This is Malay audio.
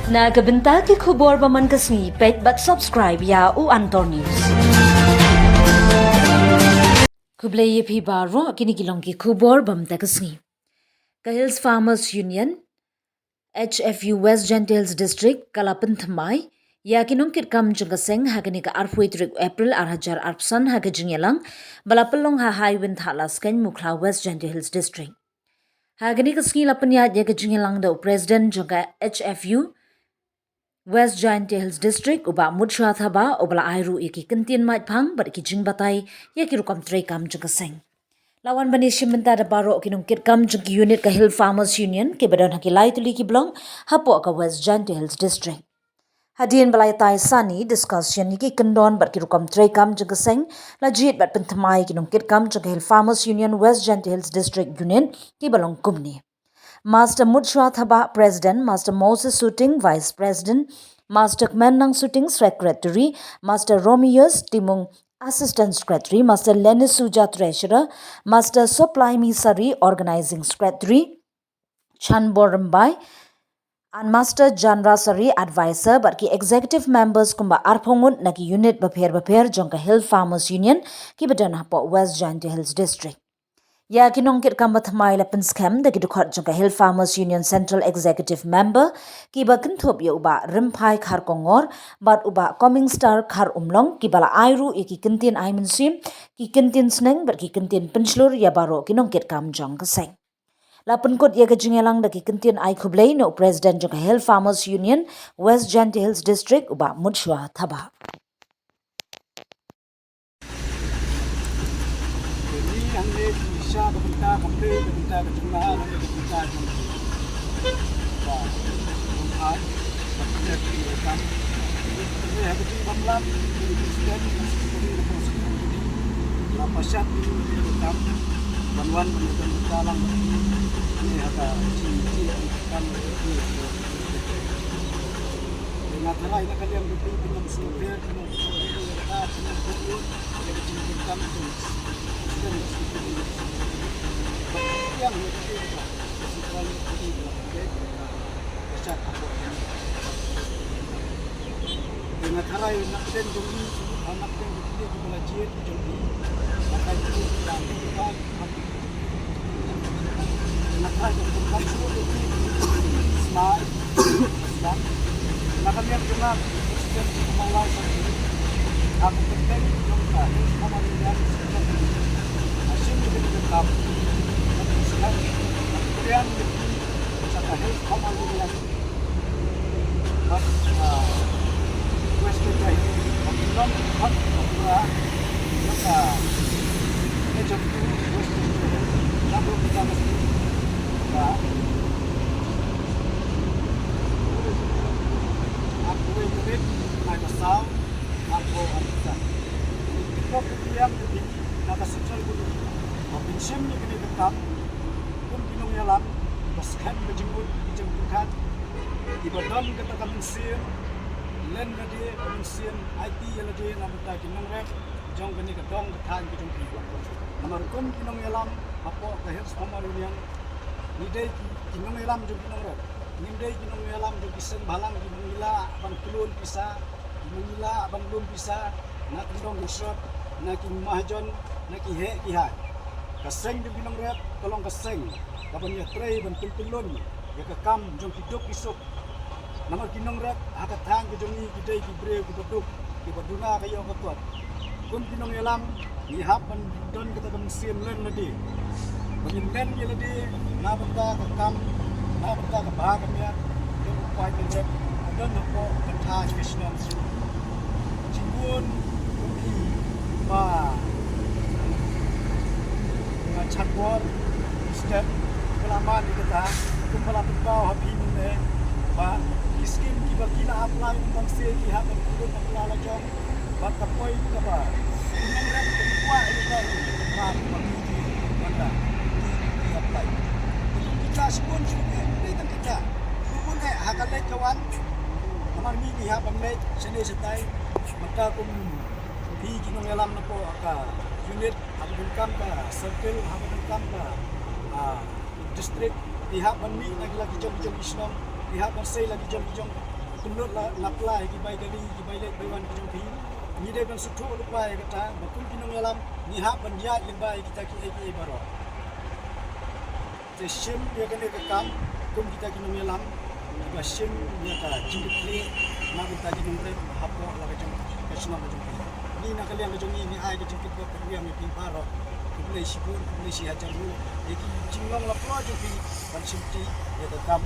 Na kabenta ki khubor baman kasni pet but subscribe ya u Antor News. Kublai ye phi baro kini kilong ki khubor bamta kasni. Hills Farmers Union HFU West Jaiñtia Hills District pynthymmai ya nongkitkam jengkaseng hagani ka arfuitrik April 2024 haga jingyalang balapelong ha highwind halas kan mukla West Jaiñtia Hills District. Hagani ka ski lapanya ya ka jingyalang do President jengka HFU West Jaiñtia Hills District uba mudsha thaba ubala airu iki kentin mai phang bar ki jingbatai ya ki rukam trei kam jengkaseng. Lawan bani shimbenta da baro kinongkitkam jengki unit ka Hill Farmers Union ke badan haki lai tuli ki blong hapo ka West Jaiñtia Hills District. Hadian balai tai sani discussion ki kendon bar ki rukam trei kam jengkaseng lajit bat pynthymmai kinongkitkam jengka Hill Farmers Union West Jaiñtia Hills District unit ki balong kumni. Master Mudsha Thaba President, Master Moses Suting Vice President, Master Menang Suting Secretary, Master Romeus Timung Assistant Secretary, Master Lennis Suja Treasurer, Master Soplaimi Sari Organizing Secretary, Chan Borambai, and Master Janra Sari Advisor, but ki executive members kumba arphongun naki unit bapher jongka Hill Farmers Union ki badan hapo West Jaiñtia Hills District. Ya kinongkitkam pynthymmai lapen scam da ki dukhot jongka Hill Farmers Union Central Executive Member ki ba kenthop ya uba rimpai khar kongor bat uba coming star khar umlong ki bala airu iki kentin aimensim ki kentin sneng bar ki kentin penslur ya baro kinongkitkam jong kaseng. Lapen kot ya kajingelang da ki kentin ai khublei no President jongka Hill Farmers Union West Jaiñtia Hills District uba mudsha thaba. Siya kebentar kembali kebentar kejemahan kebentar hai berkaitan ini habis pemlam presiden lapasyat kebentar bantuan pendidikan dalam ini ada kan dengan cara ini kalian betul dengan sumber dengan yang dengan cara yang nak den dulu anak den dulu di belajar jadi maka itu dan dengan cara yang bukan smart dan maka yang juga dan kemauan aku penting juga sama dengan asyik kita kemudian misalkan health common dengan West Jaiñtia Hills hot pura maka macam tu West Jaiñtia Hills lalu kita mesti aku ini mai pasal aku ada itu kemudian di nada sosial itu Pinsim ni kini dekat, pun pinong yalam, baskan berjemput dijemputkan, di badan kata kamensian, len lagi kamensian IT lagi nampak kinong rek, jong kini kedong ketan berjemput. Nomor kum pinong yalam, apa Hills Farmers Union, nidai kinong yalam jong kinong rek, nidai kinong yalam jong kisen balang kinong ila abang kulun pisah, kinong ila abang belum pisah, nak kinong usap, nak kinong mahajon, nak kihe kihai. Kaseng di binong red, tolong kaseng. Kapan ya tray dan pilpilun, ya kekam jom hidup isuk. Nama binong red, hakat hang ke jongi kidai kibre kibaduk, kibaduna kayo ketuat. Kun binong yalam, nihap dan don kita kemesin len ladi. Bagi len dia ladi, na benda kekam, na benda kebahagiaan ya, yang upaya penjep, don apa pentas Krishna. Cimbun, kumpi, ma. Chatbot, step, kelamaan di kita, kumpala tukau happy mune, ba, iskin kiba kila apply tentang sekihat dan kurun apply lajong, ba kapoi kita ba, ini mereka kuat itu kan, ba bagi mana di apply. Kita sebut juga, ini kan kita, kumpul hakal lek kawan, kamar ni lihat pemlek seni setai, maka pi kinong alam na po ka unit habang ka circle habang ka district pihak mani lagi jom islam pihak mansay lagi jom kunut la plai ki bai gali ki bai lek bai wan ki jong pi ni de ban suthu lu plai kata bakun pinong yalam ni ha ban ya lin bai kita ki ai baro te sim dia kene ke kam kum kita ki nong yalam ba sim dia ka jing kle na kita ki nong re hapo la ka jong ka suna ka jong ni na kali ang jong ni ai ki jing ki ko dia mi pi baro ki play si pun ni si hajar lu ki jing long la plai jong pi ban sim ti dia ke kam